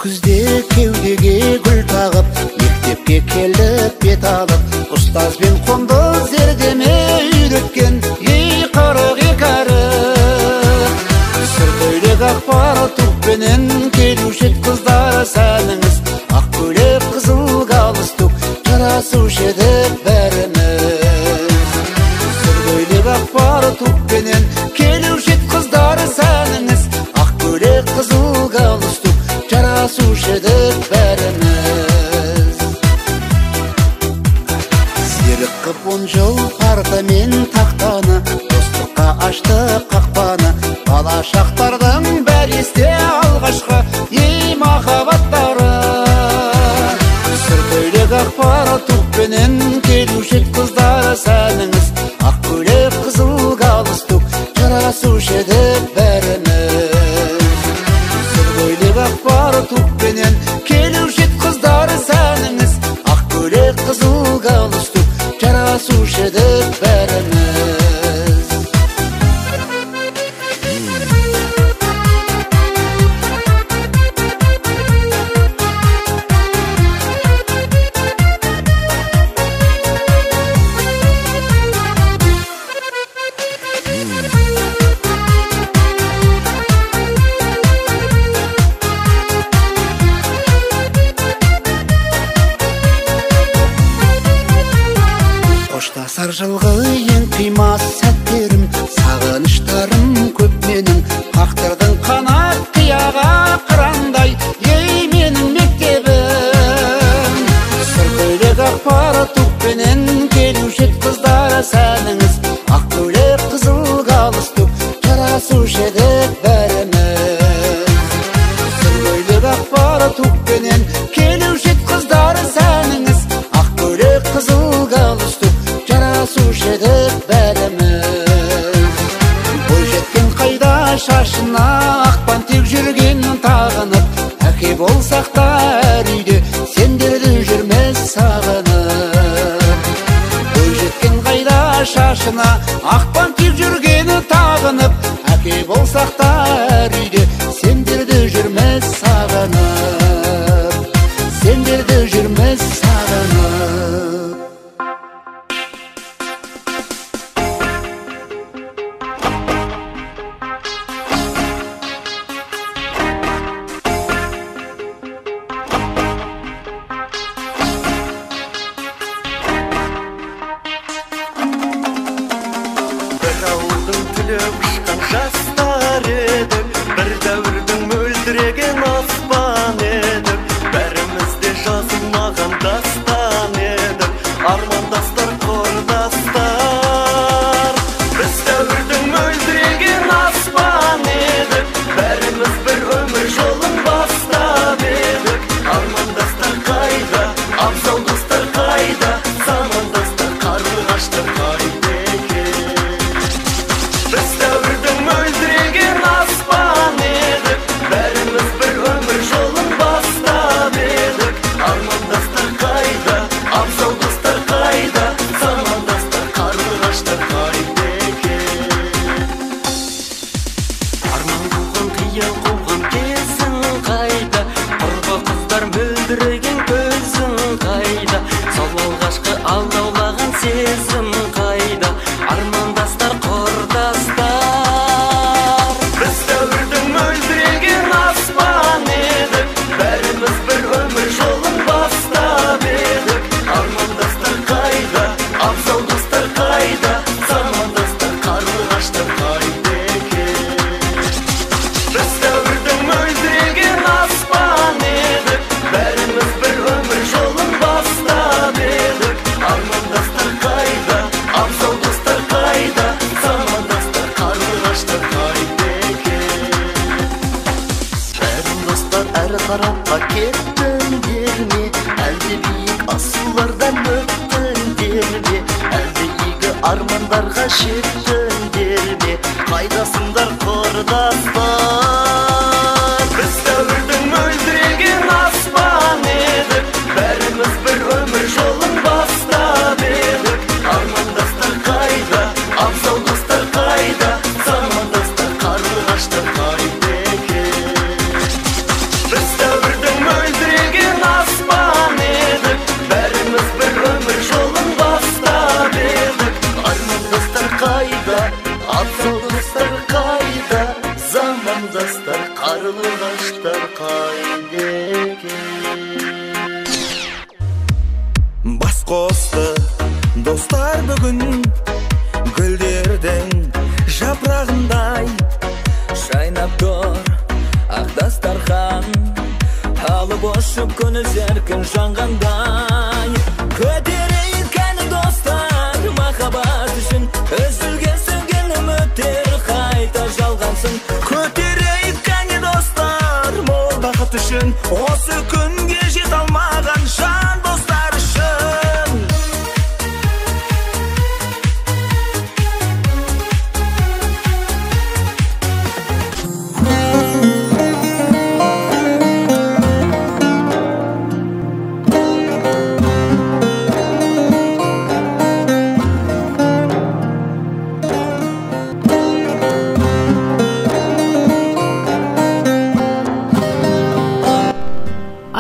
күзде кеудеге гүл тағып, мектепке келіп бет алып, ұстазбен қондыз зердеме үйреткен ей қырық екі әрі. Сұр көйлек ақпар тұқпенен келуші ед қыздар сәніңіз, ақ көйлек қызыл галстук жарасушы еді бәріміз. Сұр көйлек ақпар тұқпенен келуші ед қыздар сәніңіз, ақ көйлек қызыл галстук жарасушы еді бәріміз. Серік қып 10 жыл парта мен тақтаны, достыққа ашты қақпаны, бала шақтардың бәрі есте алғашқы ей махаббаттары. Сұр көйлек ақпар тұқпенен келуші ед қыздар сәніңіз, ақ көйлек қызыл галстук жарасушы еді бәріміз. Сұр көйлек ақпар тұқпенен келуші ед қыздар сәніңіз, ақ көйлек қызыл галстук жарасушы еді бәріміз. Қоштасар жылғы ең қимас сәттерім, сағыныштарым көп менің, қақтырдың қанат қияға қырандай ей менің мектебім. Сұр көйлек ақпар тұқпенен келуші ед қыздар сәніңіз, ақ көйлек қызыл галстук жарасушы еді бәріміз. Сұр көйлек ақпар тұқпенен келуші ед қыздар сәніңіз, ақ көйлек қызыл галстук жарасушы еді бәріміз. Бойжеткен қайда шашына ақ бантик жүргенін тағынып, әке болсақ та әр үйде сендерді жүрмес сағынып. Бойжеткен қайда шашына ақ бантик жүргені тағынып, әке болсақ та әр үйде сендерді жүрмес сағынып, сендерді жүрмес сағынып. Ұшқан жастар едік, бір дәуірдің мөлдіреген аспан едік, бәріміз де жазылмаған дастан едік, армандастар құрдастар. Біз дәуірдің мөлдіреген аспан едік, бәріміз бір өмір жолын бастап едік, армандастар қайда, абзал достар қайда, замандастар қарлығаштар қайда екен. Біз дәуірдің мөлдіреген аспан едік, бәріміз бір өмір жолын бастап едік, армандастар қайда, абзал достар қайда, замандастар қарлығаштар қайда екен. Арман қуған қиял қуған кезің қайда, құрбы қыздар мөлдіреген көзің қайда, сол алғашқы алдаулаған сезім қайда, армандастар құрдастар. Біз дәуірдің мөлдіреген аспан едік, бәріміз бір өмір жолын бастап едік, армандастар қайда, абзал достар қайда, замандастар қарлығаштар қайда екен. Біз дәуірдің мөлдіреген аспан едік, бәріміз бір өмір жолын бастап едік, армандастар қайда, абзал достар қайда, замандастар қарлығаштар қайда екен. Бәрін достар әрі қарапқа кеттіңдер ме, әлде биік асулардан өттіңдер ме, әлде игі армандарға жеттіңдер ме, қайдасыңдар құрдастар. Біз дәуірдің мөлдіреген аспан едік, бәріміз бір өмір жолын бастап едік, армандастар қайда, абзал достар қайда, замандастар қарлығаштар қайда екен. Біз дәуірдің қайда, абзалдастар қайда, замандастар қарлығаштар қайда екен. Бас қосты достар бүгін гүлдердің жапырағындай, шайнап тұр ақтастархан, алып ұшып күні зеркін жанғандай. Көтерейік кәні достар махаббат үшін, үзілген сөнген үміттер қайта жалғансын. Көтерейік кәні достар мол бақыт үшін, осы күнге жет алмаған жан достар үшін.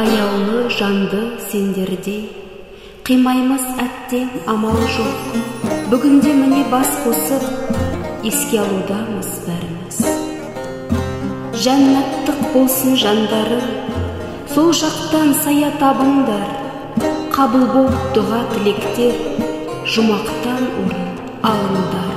Аяулы жанды сендерде, қимаймыз әттен амал жоқ. Бүгінде міне бас қосып, еске алудамыз бәріміз. Жәннаттық болсын жандары, сол жақтан сая табыңдар. Қабыл боп дұға тілектер, жұмақтан орын алыңдар.